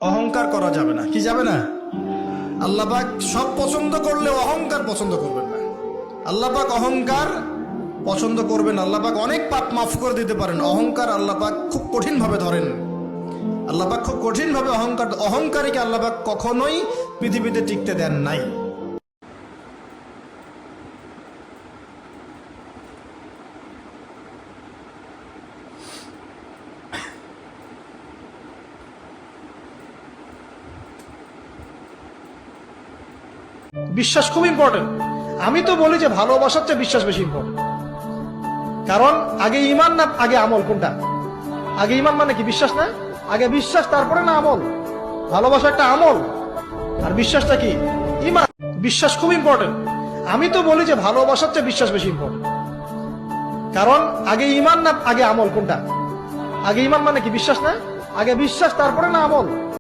অহংকার করা যাবে না। কি যাবে না? আল্লাহ পাক সব পছন্দ করলে অহংকার পছন্দ করবেন না। আল্লাহ পাক অহংকার পছন্দ করবেন। আল্লাহ পাক অনেক পাপ মাফ করে দিতে পারেন। অহংকার আল্লাহ পাক খুব কঠিন ভাবে ধরেন। আল্লাহ পাক খুব কঠিন ভাবে অহংকারীকে আল্লাহ পাক কখনোই পৃথিবীতে টিকতে দেন নাই। বিশ্বাস খুব ইম্পর্টেন্ট। আমি তো বলি যে ভালোবাসার চেয়ে বিশ্বাস বেশি ইম্পর্টেন্ট। কারণ আগে ইমান না আগে আমল? কোনটা আগে? ইমান মানে কি? বিশ্বাস না? আগে বিশ্বাস তারপরে না আমল? ভালোবাসা একটা আমল, আর বিশ্বাসটা কি? ইমান। বিশ্বাস খুব ইম্পর্টেন্ট। আমি তো বলি যে ভালোবাসার চেয়ে বিশ্বাস বেশি ইম্পর্টেন্ট। কারণ আগে ইমান না আগে আমল? কোনটা আগে? ইমান মানে কি? বিশ্বাস না? আগে বিশ্বাস তারপরে না আমল?